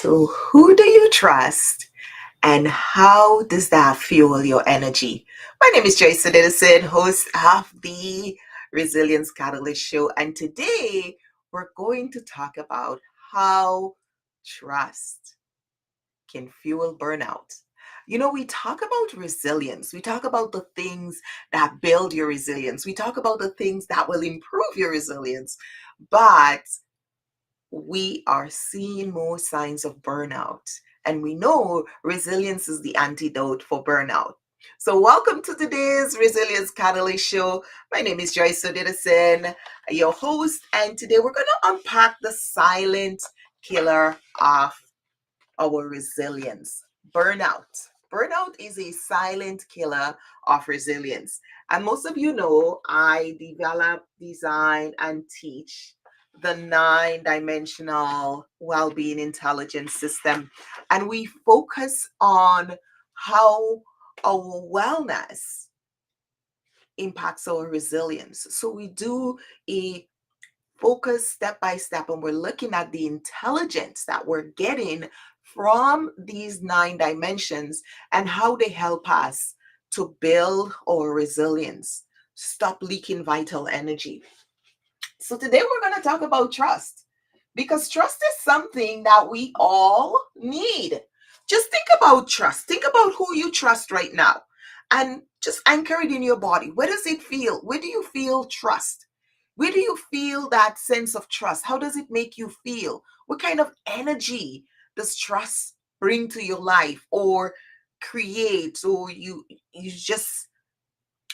So, who do you trust and how does that fuel your energy? My name is Joyce Odidison, host of the Resilience Catalyst Show, and today we're going to talk about how trust can fuel burnout. We talk about resilience. We talk about the things that build your resilience. We talk about the things that will improve your resilience. But we are seeing more signs of burnout. And we know resilience is the antidote for burnout. So, welcome to today's Resilience Catalyst Show. My name is Joyce Odidison, your host, and today we're going to unpack the silent killer of our resilience, burnout. Burnout is a silent killer of resilience. And most of you know I develop, design, and teach the 9 dimensional well being intelligence system. And we focus on how our wellness impacts our resilience. So we do a focus step by step, and we're looking at the intelligence that we're getting from these 9 dimensions and how they help us to build our resilience, stop leaking vital energy. So today we're going to talk about trust, because trust is something that we all need. Just think about trust. Think about who you trust right now and just anchor it in your body. Where does it feel? Where do you feel trust? Where do you feel that sense of trust? How does it make you feel? What kind of energy does trust bring to your life or create, or you just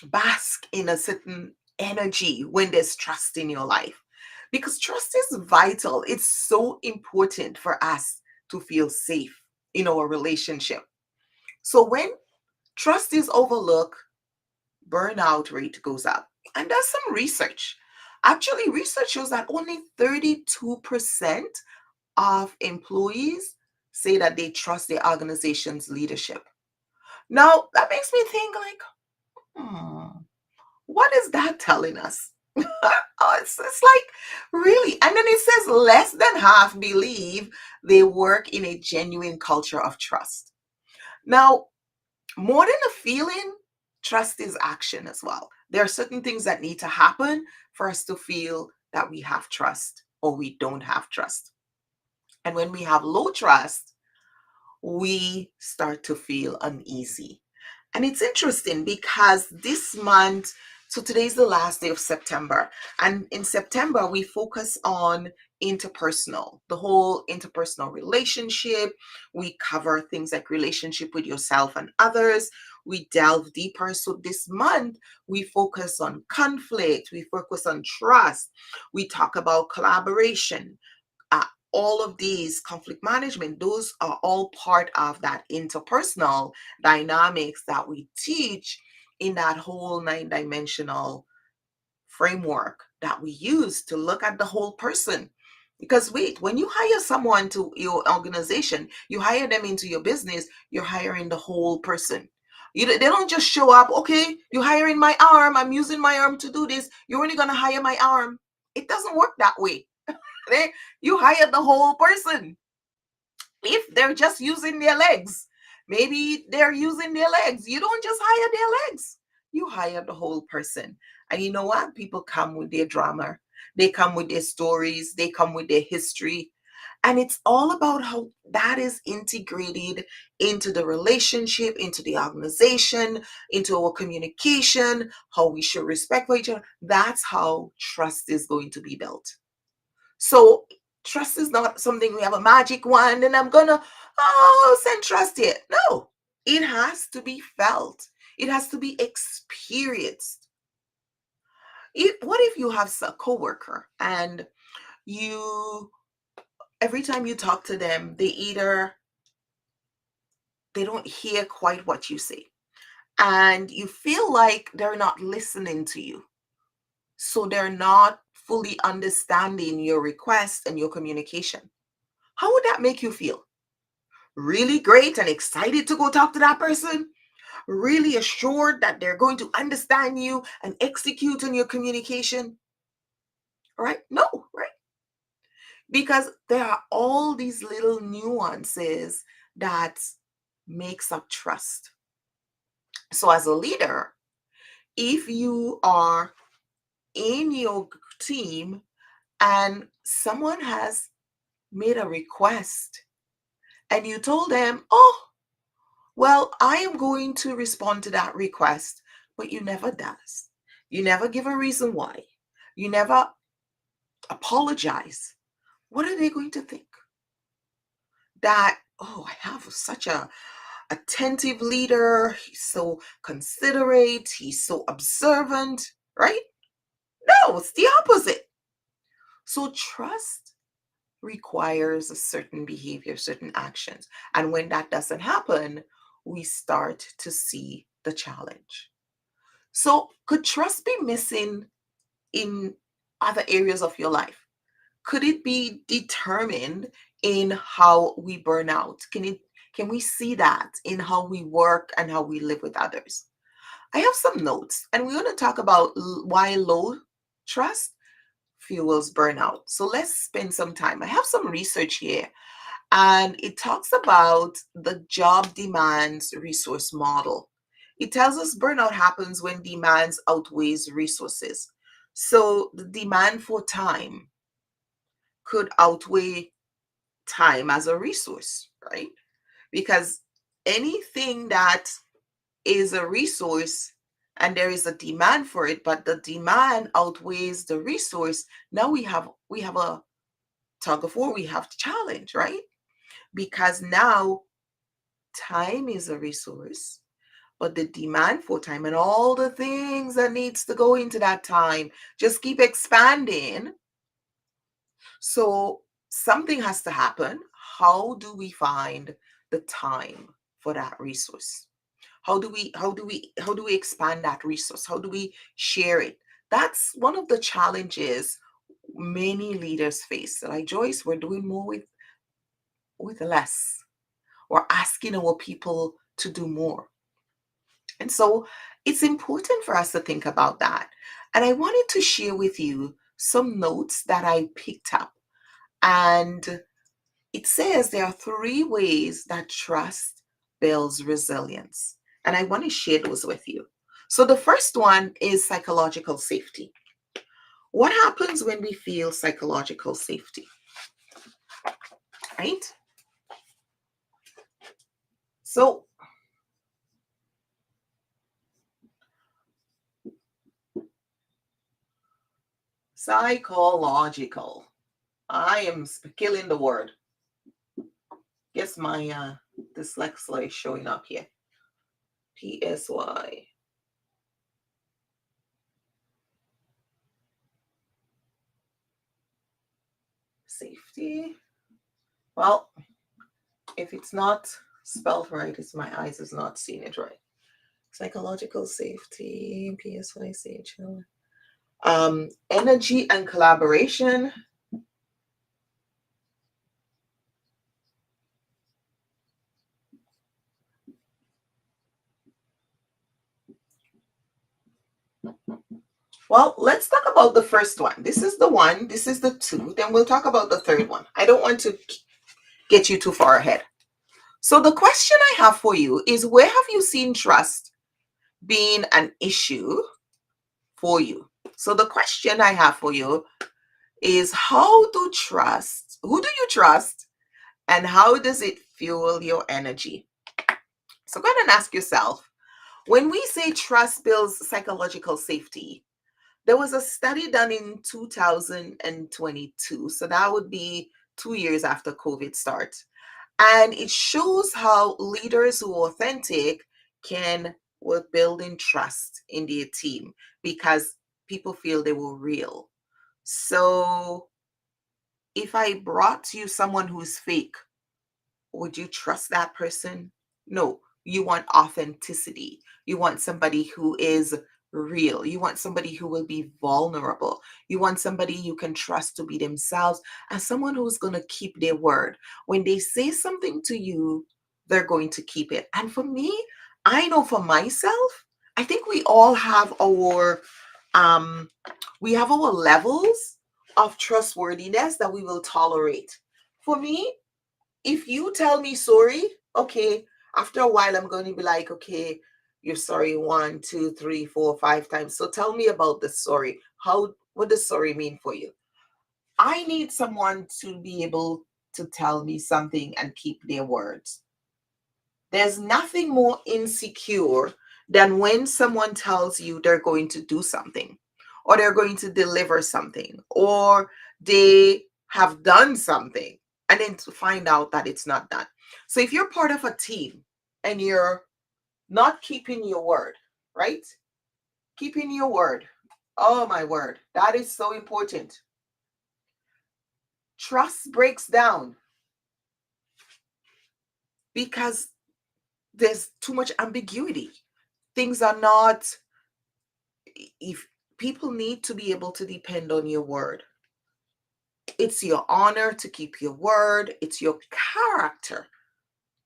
bask in a certain energy when there's trust in your life? Because trust is vital. It's so important for us to feel safe in our relationship. So when trust is overlooked, burnout rate goes up. And there's some research. Actually, research shows that only 32% of employees say that they trust their organization's leadership. Now, that makes me think like, hmm, what is that telling us? It's like, really? And then it says less than half believe they work in a genuine culture of trust. Now, more than a feeling, trust is action as well. There are certain things that need to happen for us to feel that we have trust or we don't have trust. And when we have low trust, we start to feel uneasy. And it's interesting because this month, so today's the last day of September. And in September, we focus on interpersonal, the whole interpersonal relationship. We cover things like relationship with yourself and others. We delve deeper. So this month, we focus on conflict. We focus on trust. We talk about collaboration. uh, all of these conflict management, those are all part of that interpersonal dynamics that we teach in that whole 9 dimensional framework that we use to look at the whole person. Because wait, when you hire someone to your organization, you hire them into your business, you're hiring the whole person. They don't just show up, okay, you're hiring my arm, I'm using my arm to do this, you're only going to hire my arm. It doesn't work that way. You hire the whole person. If they're just using their legs, maybe they're using their legs. You don't just hire their legs, you hire the whole person. And you know what? People come with their drama, they come with their stories, they come with their history. And it's all about how that is integrated into the relationship, into the organization, into our communication, how we show respect for each other. That's how trust is going to be built. So trust is not something we have a magic wand and I'm gonna send trust here. No, it has to be felt. It has to be experienced. What if you have a coworker and you every time you talk to them, they don't hear quite what you say, and you feel like they're not listening to you, so they're not fully understanding your request and your communication. How would that make you feel? Really great and excited to go talk to that person? Really assured that they're going to understand you and execute on your communication? Right? No, right? because there are all these little nuances that makes up trust. So as a leader, if you are in your team and someone has made a request and you told them, oh, well, I am going to respond to that request, but you never does. You never give a reason why. You never apologize. What are they going to think? That, oh, I have such a attentive leader. He's so considerate. He's so observant, right? No, it's the opposite. So trust requires a certain behavior, certain actions. And when that doesn't happen, we start to see the challenge. So could trust be missing in other areas of your life? Could it be determined in how we burn out? Can we see that in how we work and how we live with others? I have some notes and we're going to talk about why low trust fuels burnout. So let's spend some time. I have some research here and it talks about the job demands resource model. It tells us burnout happens when demands outweighs resources. So the demand for time could outweigh time as a resource, right? Because anything that is a resource and there is a demand for it, but the demand outweighs the resource, now we have a tug of war, we have to challenge, right? Because now time is a resource, but the demand for time and all the things that needs to go into that time just keep expanding. So something has to happen. How do we find the time for that resource? How do we expand that resource? How do we share it? That's one of the challenges many leaders face. Like Joyce, we're doing more with less. We're asking our people to do more. And so it's important for us to think about that. And I wanted to share with you some notes that I picked up. And it says there are three ways that trust builds resilience. And I want to share those with you. So the first one is psychological safety. What happens when we feel psychological safety? Right? So psychological. I am killing the word. Guess my dyslexia is showing up here. PSY. Safety. Well, if it's not spelled right, it's my eyes is not seeing it right. Psychological safety, PSYCH. Energy and collaboration. Well, let's talk about the first one. This is the one, this is the two, then we'll talk about the third one. I don't want to get you too far ahead. So the question I have for you is, where have you seen trust being an issue for you? So the question I have for you is, who do you trust, and how does it fuel your energy? So go ahead and ask yourself, when we say trust builds psychological safety, there was a study done in 2022. So that would be 2 years after COVID starts. And it shows how leaders who are authentic can work building trust in their team because people feel they were real. So if I brought you someone who's fake, would you trust that person? No, you want authenticity. You want somebody who is real. You want somebody who will be vulnerable. You want somebody you can trust to be themselves and someone who's going to keep their word. When they say something to you, they're going to keep it. And for me, I know for myself, I think we all have our levels of trustworthiness that we will tolerate. For me, if you tell me sorry, okay, after a while I'm going to be like, okay, you're sorry one, two, three, four, five times. So tell me about the sorry. What does sorry mean for you? I need someone to be able to tell me something and keep their words. There's nothing more insecure than when someone tells you they're going to do something, or they're going to deliver something, or they have done something, and then to find out that it's not done. So if you're part of a team and you're not keeping your word, right? Keeping your word. Oh my word. That is so important. Trust breaks down because there's too much ambiguity. Things are not, if people need to be able to depend on your word. It's your honor to keep your word, it's your character.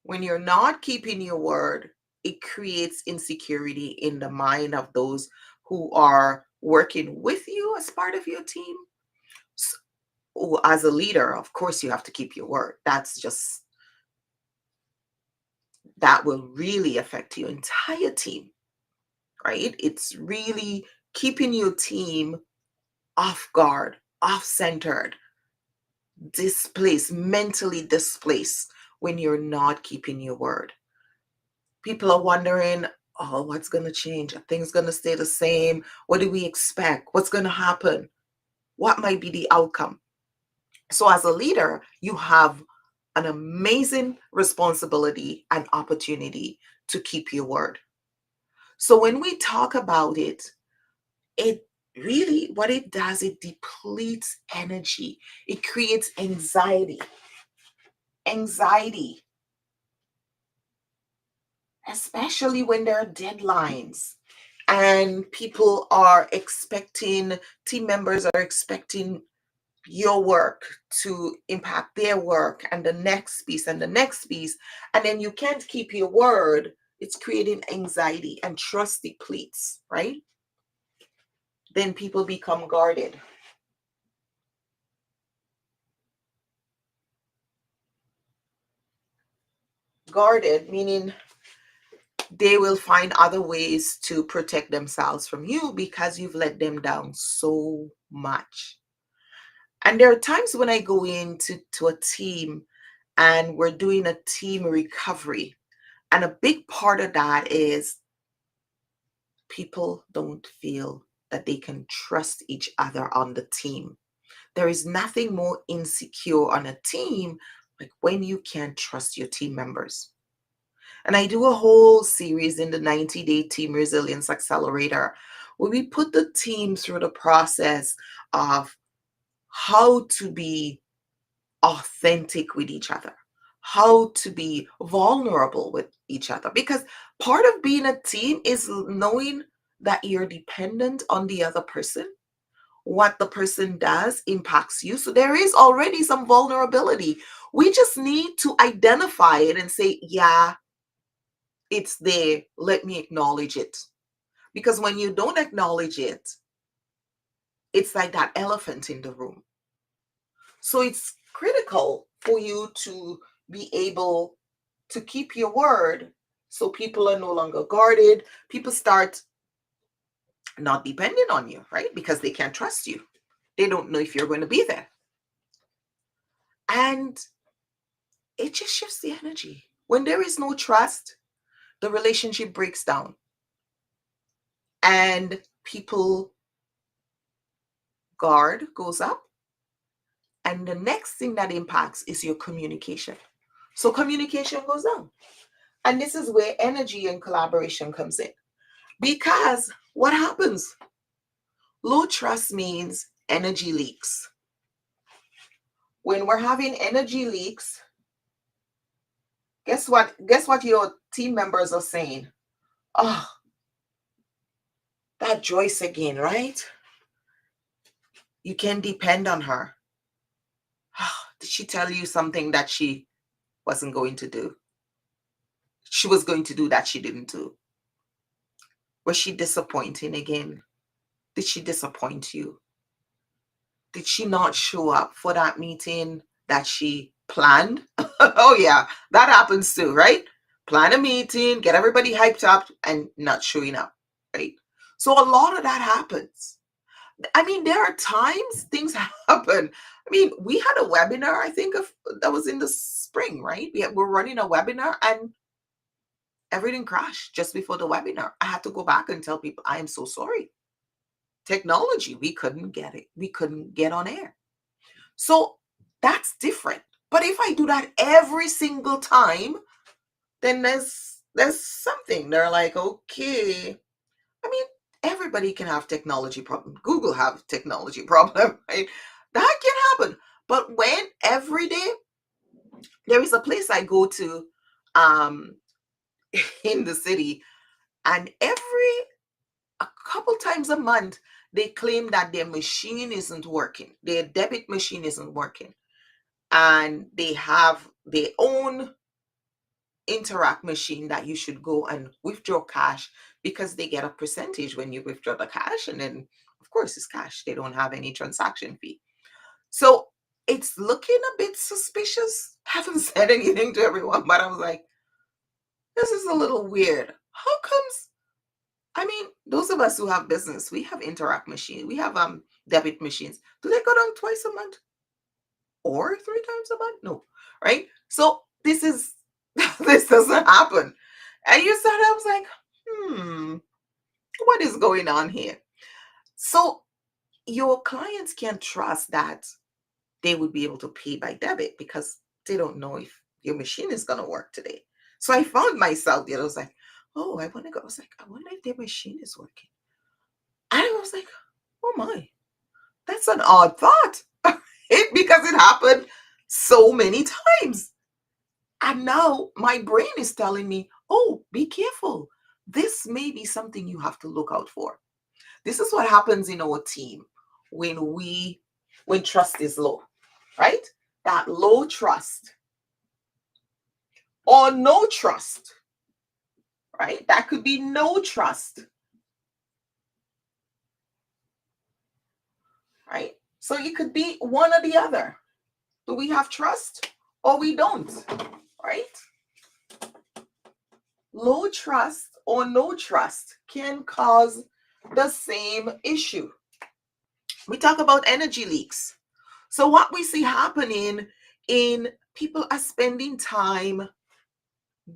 When you're not keeping your word, it creates insecurity in the mind of those who are working with you as part of your team. As a leader, of course, you have to keep your word. That will really affect your entire team, right? It's really keeping your team off guard, off centered, displaced, mentally displaced when you're not keeping your word. People are wondering, oh, what's going to change? Are things going to stay the same? What do we expect? What's going to happen? What might be the outcome? So, as a leader, you have an amazing responsibility and opportunity to keep your word. So, when we talk about it, it really, what it does, it depletes energy, it creates anxiety. Anxiety, especially when there are deadlines and people are expecting, team members are expecting your work to impact their work and the next piece and the next piece, and then you can't keep your word. It's creating anxiety and trust depletes, right? Then people become guarded. Guarded meaning they will find other ways to protect themselves from you because you've let them down so much. And there are times when I go into a team and we're doing a team recovery. And a big part of that is people don't feel that they can trust each other on the team. There is nothing more insecure on a team like when you can't trust your team members. And I do a whole series in the 90-day Team Resilience Accelerator where we put the team through the process of how to be authentic with each other, how to be vulnerable with each other. Because part of being a team is knowing that you're dependent on the other person. What the person does impacts you. So there is already some vulnerability. We just need to identify it and say, yeah, it's there. Let me acknowledge it. Because when you don't acknowledge it, it's like that elephant in the room. So it's critical for you to be able to keep your word so people are no longer guarded. People start not depending on you, right? Because they can't trust you. They don't know if you're going to be there. And it just shifts the energy. When there is no trust, the relationship breaks down and people guard goes up. And the next thing that impacts is your communication. So communication goes down. And this is where energy and collaboration comes in. Because what happens? Low trust means energy leaks. When we're having energy leaks, guess what? Guess what your team members are saying? Oh, that Joyce again, right? You can depend on her. Did she tell you something that she wasn't going to do? She was going to do that she didn't do. Was she disappointing again? Did she disappoint you? Did she not show up for that meeting that she planned? Oh, yeah, that happens too, right? Plan a meeting, get everybody hyped up, and not showing up, right? So a lot of that happens. I mean, there are times things happen. I mean, we had a webinar, I think of that was in the spring, right? We're running a webinar and everything crashed just before the webinar. I had to go back and tell people, I am so sorry. Technology, we couldn't get it. We couldn't get on air. So that's different. But if I do that every single time, then there's something. They're like, okay. I mean, everybody can have technology problem. Google have technology problem, right? That can happen. But when every day there is a place I go to um in the city, and every a couple times a month they claim that their machine isn't working, their debit machine isn't working, and they have their own interact machine that you should go and withdraw cash, because they get a percentage when you withdraw the cash, and then of course it's cash, they don't have any transaction fee. So it's looking a bit suspicious. I haven't said anything to everyone, but I was like, this is a little weird. How comes? I mean, those of us who have business, we have interact machine, we have debit machines. Do they go down twice a month or three times a month? No, right? So this is this doesn't happen. And you said, I was like, what is going on here? So your clients can't trust that they would be able to pay by debit because they don't know if your machine is going to work today. So I found myself there. I was like, oh, I want to go. I was like, I wonder if their machine is working. And I was like, oh my, that's an odd thought. Because it happened so many times. And now my brain is telling me, oh, be careful. This may be something you have to look out for. This is what happens in our team when trust is low, right? That low trust or no trust, right? That could be no trust, right? So it could be one or the other. Do we have trust or we don't, right? Low trust or no trust can cause the same issue. We talk about energy leaks. So what we see happening in people are spending time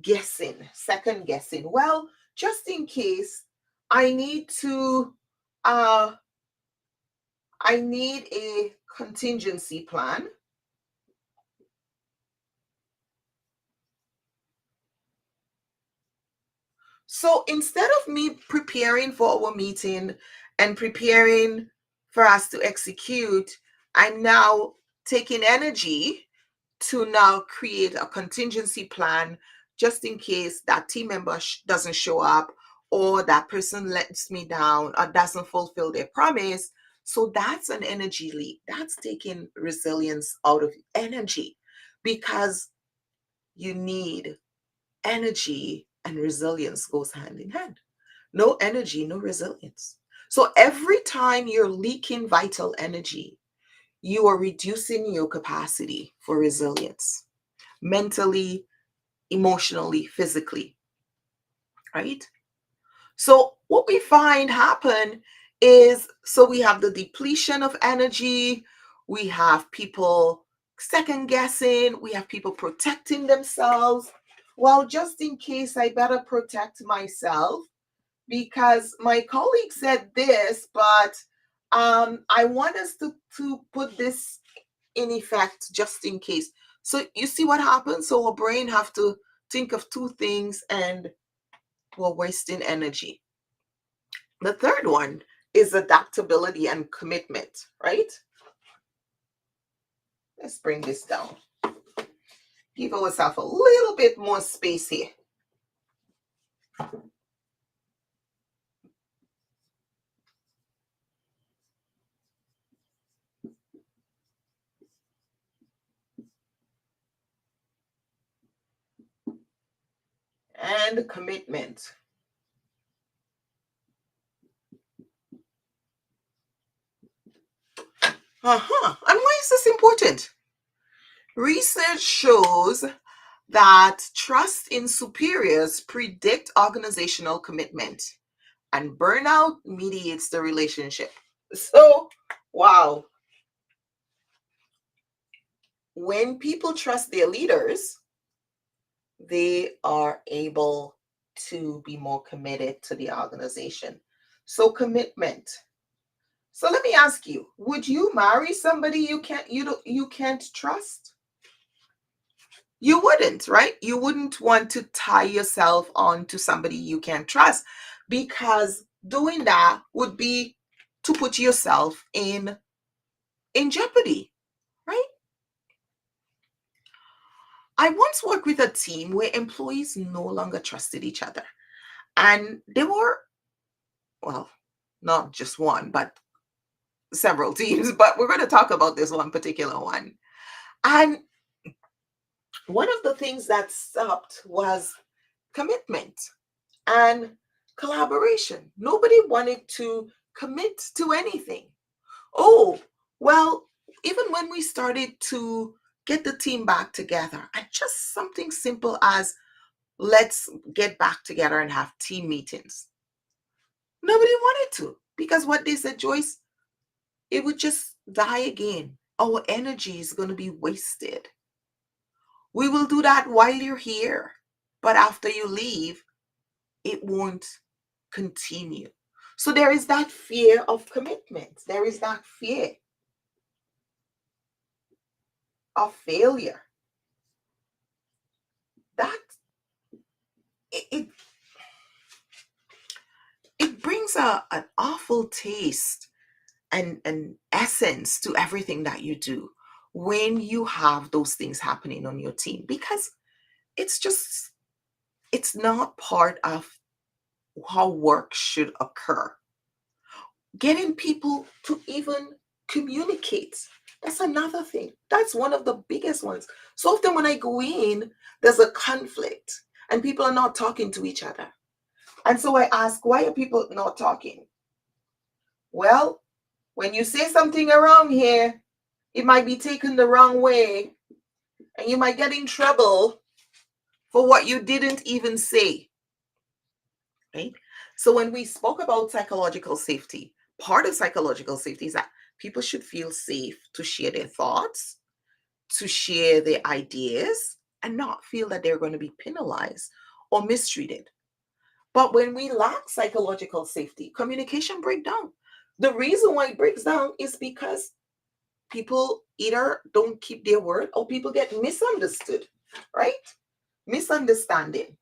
guessing, second guessing. Well, just in case I need to I need a contingency plan. So instead of me preparing for our meeting and preparing for us to execute, I'm now taking energy to now create a contingency plan just in case that team member doesn't show up, or that person lets me down or doesn't fulfill their promise. So that's an energy leak. That's taking resilience out of energy, because you need energy, and resilience goes hand in hand. No energy, no resilience. So every time you're leaking vital energy, you are reducing your capacity for resilience, mentally, emotionally, physically, right? So what we find happen is, so we have the depletion of energy, we have people second guessing, we have people protecting themselves. Well, just in case, I better protect myself because my colleague said this, but I want us to put this in effect just in case. So you see what happens? So our brain have to think of two things, and we're wasting energy. The third one is adaptability and commitment, right? Let's bring this down. Give ourselves a little bit more space here. And commitment. And why is this important? Research shows that trust in superiors predict organizational commitment, and burnout mediates the relationship. So, wow, when people trust their leaders, they are able to be more committed to the organization. So, commitment. So let me ask you, would you marry somebody you can't trust? You wouldn't, right? You wouldn't want to tie yourself on to somebody you can't trust, because doing that would be to put yourself in jeopardy, right? I once worked with a team where employees no longer trusted each other. And they were, well, not just one, but several teams, but we're going to talk about this one particular one. And one of the things that stopped was commitment and collaboration. Nobody wanted to commit to anything. Oh, well, even when we started to get the team back together, and just something simple as let's get back together and have team meetings, nobody wanted to, because what they said, Joyce, it would just die again. Our energy is going to be wasted. We will do that while you're here, but after you leave, it won't continue. So there is that fear of commitment. There is that fear of failure. That it it brings an awful taste and an essence to everything that you do when you have those things happening on your team, because it's just it's not part of how work should occur. Getting people to even communicate, that's another thing. That's one of the biggest ones. So often when I go in, there's a conflict and people are not talking to each other. And so I ask, why are people not talking? Well, when you say something around here, it might be taken the wrong way and you might get in trouble for what you didn't even say. Right? So when we spoke about psychological safety, part of psychological safety is that people should feel safe to share their thoughts, to share their ideas, and not feel that they're going to be penalized or mistreated. But when we lack psychological safety, communication breaks down. The reason why it breaks down is because people either don't keep their word or people get misunderstood, right? Misunderstanding.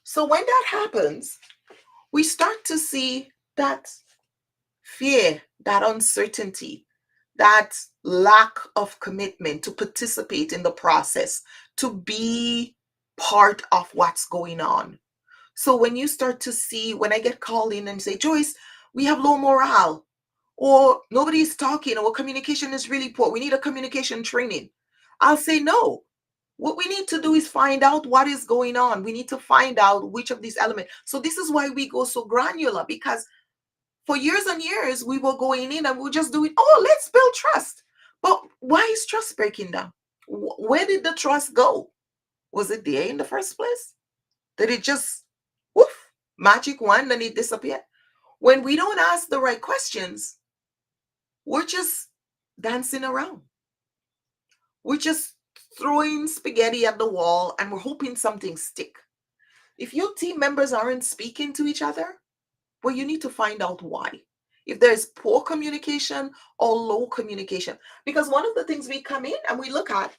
So when that happens, we start to see that fear, that uncertainty, that lack of commitment to participate in the process, to be part of what's going on. So when you start to see, when I get called in and say, Joyce, we have low morale, or nobody's talking, or communication is really poor, we need a communication training, I'll say no. What we need to do is find out what is going on. We need to find out which of these elements. So this is why we go so granular, because for years and years, we were going in and we were just doing, oh, let's build trust. But why is trust breaking down? Where did the trust go? Was it there in the first place? Did it just, woof, magic wand and it disappeared? When we don't ask the right questions, we're just dancing around. We're just throwing spaghetti at the wall and we're hoping something stick. If your team members aren't speaking to each other, well, you need to find out why. If there's poor communication or low communication. Because one of the things we come in and we look at,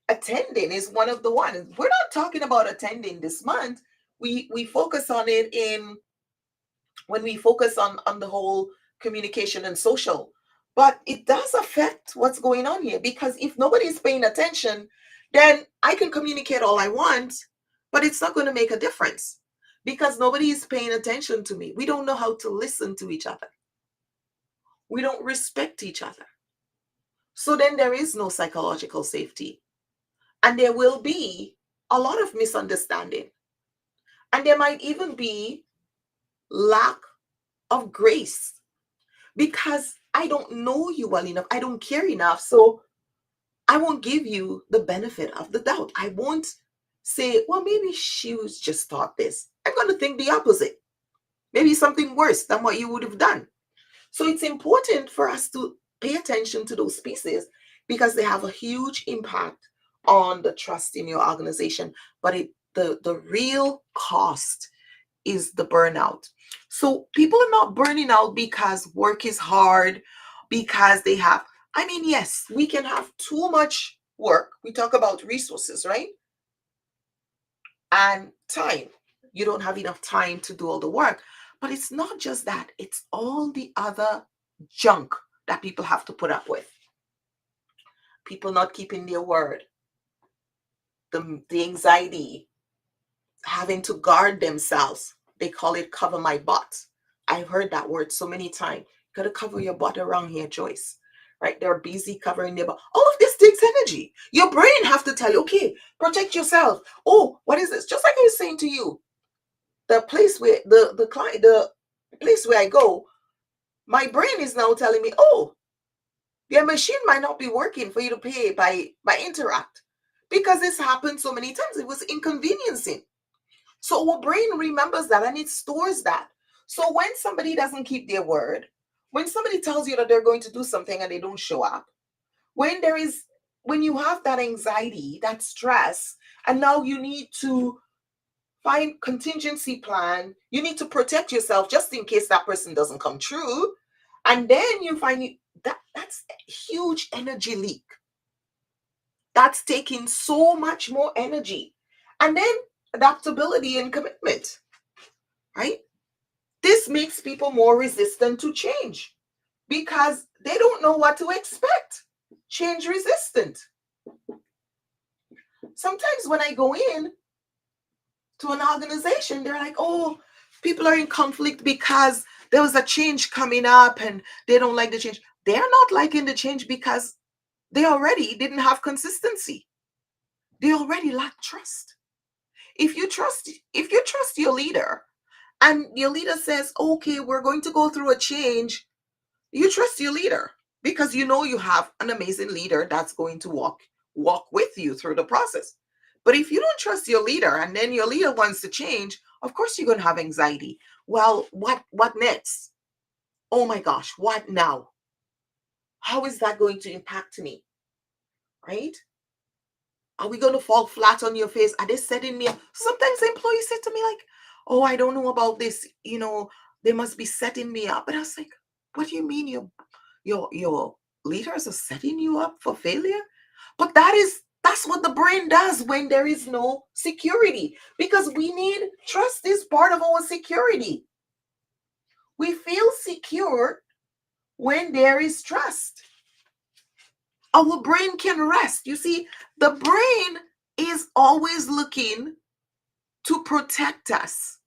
attending is one of the ones. We're not talking about attending this month. We focus on it in when we focus on the whole communication and social. But it does affect what's going on here, because if nobody's paying attention, then I can communicate all I want, but it's not going to make a difference because nobody is paying attention to me. We don't know how to listen to each other. We don't respect each other. So then there is no psychological safety. And there will be a lot of misunderstanding. And there might even be lack of grace because I don't know you well enough. I don't care enough. So I won't give you the benefit of the doubt. I won't say, well, maybe she was just taught this. I'm going to think the opposite. Maybe something worse than what you would have done. So it's important for us to pay attention to those pieces because they have a huge impact on the trust in your organization. But the real cost is the burnout. So people are not burning out because work is hard, because they have, I mean, yes, we can have too much work. We talk about resources, right? And time. You don't have enough time to do all the work. But it's not just that, it's all the other junk that people have to put up with. People not keeping their word, the anxiety, having to guard themselves. They call it cover my butt. I've heard that word so many times. You gotta cover your butt around here, Joyce. Right? They're busy covering their butt. All of this takes energy. Your brain have to tell you, okay, protect yourself. Oh, what is this? Just like I was saying to you, the place where the client, the place where I go, my brain is now telling me, oh, your machine might not be working for you to pay by Interact because this happened so many times. It was inconveniencing. So our brain remembers that and it stores that. So when somebody doesn't keep their word, when somebody tells you that they're going to do something and they don't show up, when you have that anxiety, that stress, and now you need to find contingency plan, you need to protect yourself just in case that person doesn't come true, and then you find that's a huge energy leak. That's taking so much more energy. And then adaptability and commitment, right? This makes people more resistant to change because they don't know what to expect. Change resistant. Sometimes when I go in to an organization, they're like, oh, people are in conflict because there was a change coming up and they don't like the change. They're not liking the change because they already didn't have consistency. They already lack trust. If you trust your leader and your leader says, okay, we're going to go through a change, you trust your leader because you know you have an amazing leader that's going to walk with you through the process. But if you don't trust your leader and then your leader wants to change, of course you're going to have anxiety. Well, what next? Oh my gosh, what now? How is that going to impact me? Right? Are we going to fall flat on your face? Are they setting me up? Sometimes the employees say to me like, oh, I don't know about this. They must be setting me up. But I was like, what do you mean your leaders are setting you up for failure? But that's what the brain does when there is no security, because we need trust is part of our security. We feel secure when there is trust. Our brain can rest. You see, the brain is always looking to protect us.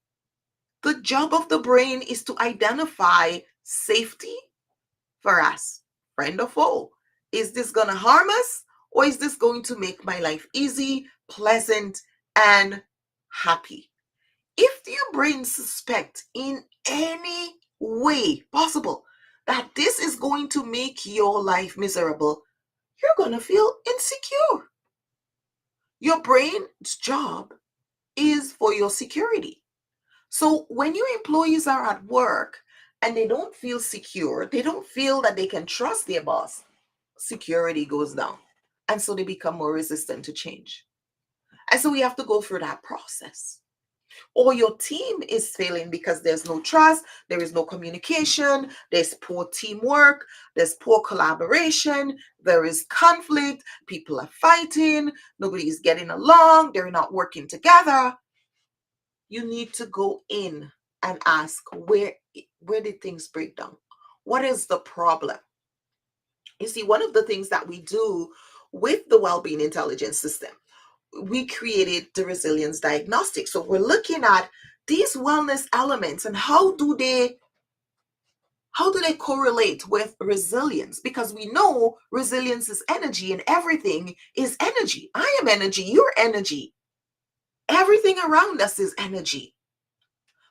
The job of the brain is to identify safety for us, friend or foe. Is this going to harm us, or is this going to make my life easy, pleasant, and happy? If your brain suspects in any way possible that this is going to make your life miserable, you're going to feel insecure. Your brain's job is for your security. So when your employees are at work and they don't feel secure, they don't feel that they can trust their boss, security goes down. And so they become more resistant to change. And so we have to go through that process. Or your team is failing because there's no trust, there is no communication, there's poor teamwork, there's poor collaboration, there is conflict, people are fighting, nobody is getting along, they're not working together. You need to go in and ask, where did things break down? What is the problem? You see, one of the things that we do with the well-being intelligence system, we created the resilience diagnostic. So we're looking at these wellness elements and how do they correlate with resilience? Because we know resilience is energy and everything is energy. I am energy, you're energy. Everything around us is energy.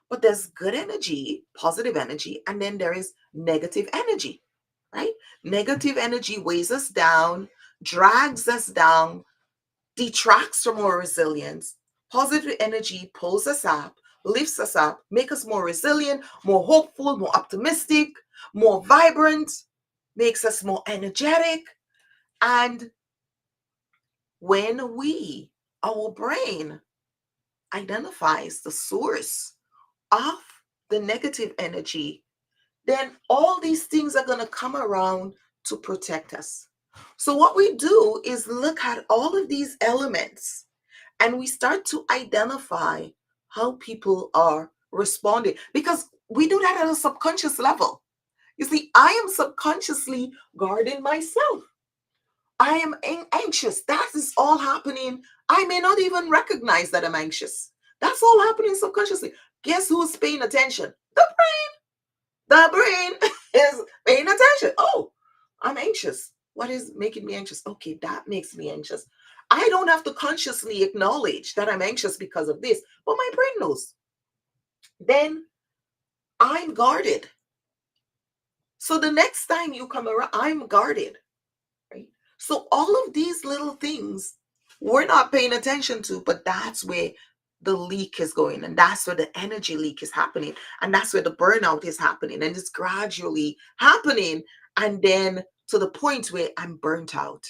But there's good energy, positive energy, and then there is negative energy, right? Negative energy weighs us down, drags us down, detracts from our resilience. Positive energy pulls us up, lifts us up, make us more resilient, more hopeful, more optimistic, more vibrant, makes us more energetic. And when our brain identifies the source of the negative energy, then all these things are going to come around to protect us. So, what we do is look at all of these elements and we start to identify how people are responding because we do that at a subconscious level. You see, I am subconsciously guarding myself. I am anxious. That is all happening. I may not even recognize that I'm anxious. That's all happening subconsciously. Guess who's paying attention? The brain is paying attention. Oh, I'm anxious. What is making me anxious? Okay, that makes me anxious. I don't have to consciously acknowledge that I'm anxious because of this, but my brain knows. Then I'm guarded. So the next time you come around, I'm guarded, right? So all of these little things we're not paying attention to, but that's where the leak is going, and that's where the energy leak is happening, and that's where the burnout is happening, and it's gradually happening, and then to the point where I'm burnt out.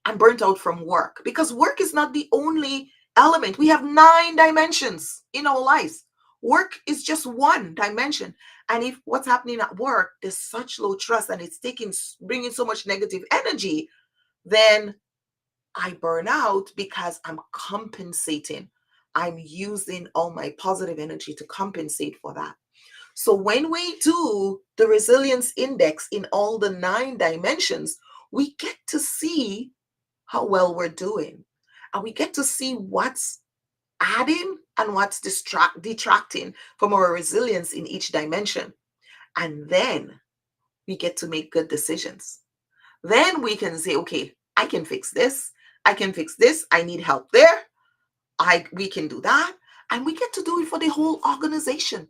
I'm burnt out from work because work is not the only element. We have 9 dimensions in our lives. Work is just one dimension. And if what's happening at work, there's such low trust and it's bringing so much negative energy, then I burn out because I'm compensating. I'm using all my positive energy to compensate for that. So when we do the resilience index in all the 9 dimensions, we get to see how well we're doing. And we get to see what's adding and what's detracting from our resilience in each dimension. And then we get to make good decisions. Then we can say, okay, I can fix this. I can fix this. I need help there. We can do that. And we get to do it for the whole organization.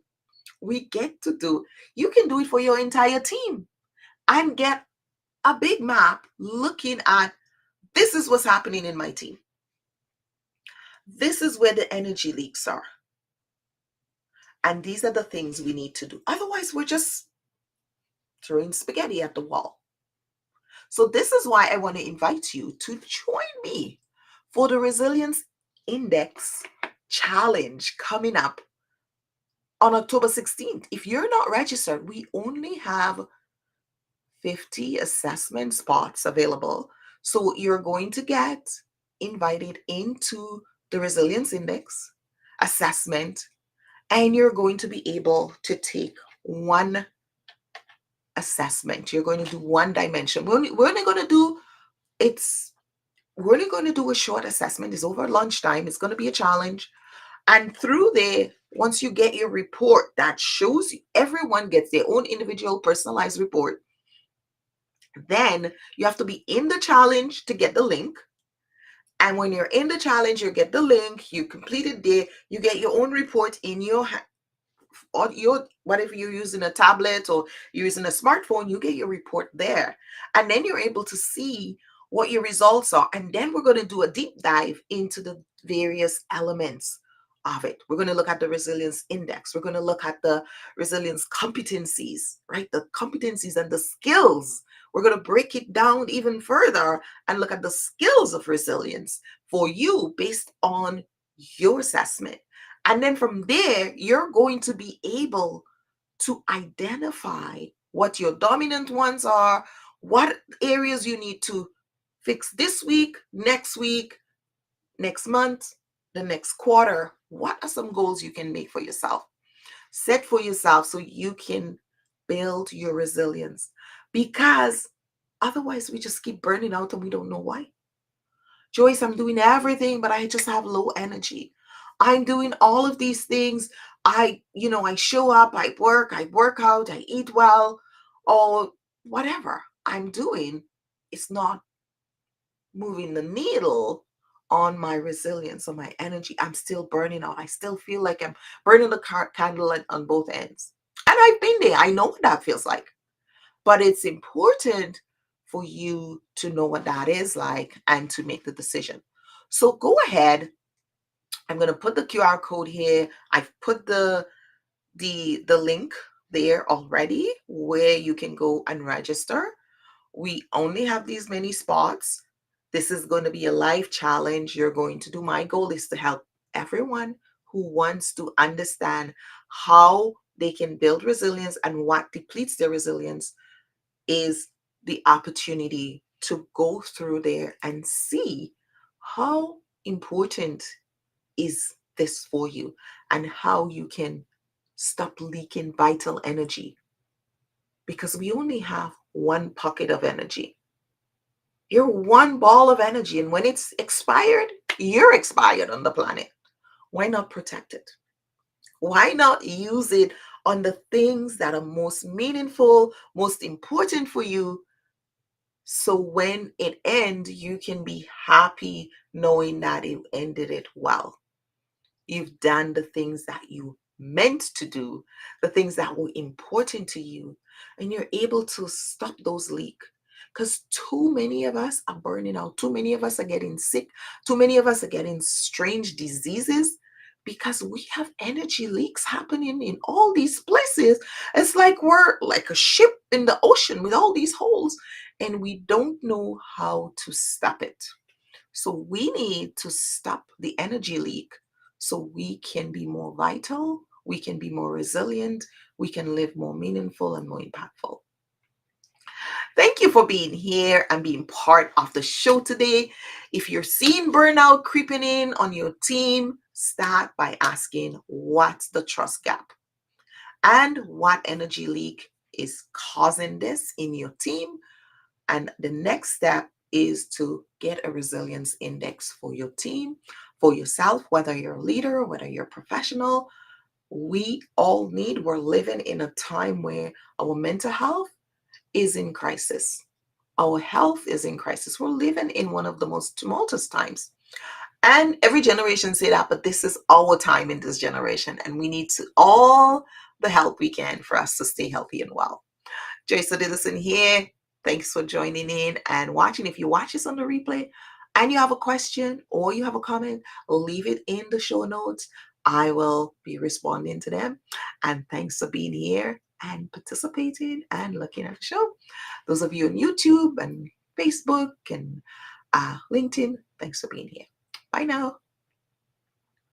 You can do it for your entire team and get a big map looking at this is what's happening in my team. This is where the energy leaks are. And these are the things we need to do. Otherwise, we're just throwing spaghetti at the wall. So this is why I want to invite you to join me for the Resilience Index Challenge coming up on October 16th. If you're not registered, we only have 50 assessment spots available. So you're going to get invited into the Resilience Index assessment, and you're going to be able to take one assessment. You're going to do one dimension. We're only going to do a short assessment. It's over lunchtime. It's going to be a challenge. And through there, once you get your report that shows you, everyone gets their own individual personalized report, then you have to be in the challenge to get the link. And when you're in the challenge, you get the link, you complete it there, you get your own report in your or whatever you're using, a tablet or you're using a smartphone, you get your report there. And then you're able to see what your results are. And then we're going to do a deep dive into the various elements of it. We're going to look at the resilience index. We're going to look at the resilience competencies, right? The competencies and the skills. We're going to break it down even further and look at the skills of resilience for you based on your assessment. And then from there, you're going to be able to identify what your dominant ones are, what areas you need to fix this week, next month, the next quarter. What are some goals you can make for yourself? Set for yourself so you can build your resilience. Because otherwise, we just keep burning out and we don't know why. Joyce, I'm doing everything, but I just have low energy. I'm doing all of these things. I show up, I work out, I eat well, or whatever I'm doing. It's not moving the needle on my resilience, on my energy, I'm still burning out. I still feel like I'm burning the candle on both ends. And I've been there. I know what that feels like. But it's important for you to know what that is like and to make the decision. So go ahead. I'm going to put the QR code here. I've put the link there already where you can go and register. We only have these many spots. This is going to be a life challenge you're going to do. My goal is to help everyone who wants to understand how they can build resilience and what depletes their resilience is the opportunity to go through there and see how important is this for you and how you can stop leaking vital energy, because we only have one pocket of energy. You're one ball of energy, and when it's expired, you're expired on the planet. Why not protect it? Why not use it on the things that are most meaningful, most important for you? So when it ends, you can be happy knowing that you ended it well. You've done the things that you meant to do, the things that were important to you, and you're able to stop those leaks. Because too many of us are burning out. Too many of us are getting sick. Too many of us are getting strange diseases because we have energy leaks happening in all these places. It's like we're like a ship in the ocean with all these holes, and we don't know how to stop it. So we need to stop the energy leak so we can be more vital, we can be more resilient, we can live more meaningful and more impactful. Thank you for being here and being part of the show today. If you're seeing burnout creeping in on your team, start by asking what's the trust gap and what energy leak is causing this in your team. And the next step is to get a resilience index for your team, for yourself, whether you're a leader, whether you're a professional. We're living in a time where our mental health is in crisis. Our health is in crisis. We're living in one of the most tumultuous times. And every generation say that, but this is our time in this generation. And we need to all the help we can for us to stay healthy and well. Joyce Odidison here. Thanks for joining in and watching. If you watch this on the replay and you have a question or you have a comment, leave it in the show notes. I will be responding to them. And thanks for being here and participating and looking at the show. Those of you on YouTube and Facebook and LinkedIn, thanks for being here. Bye now.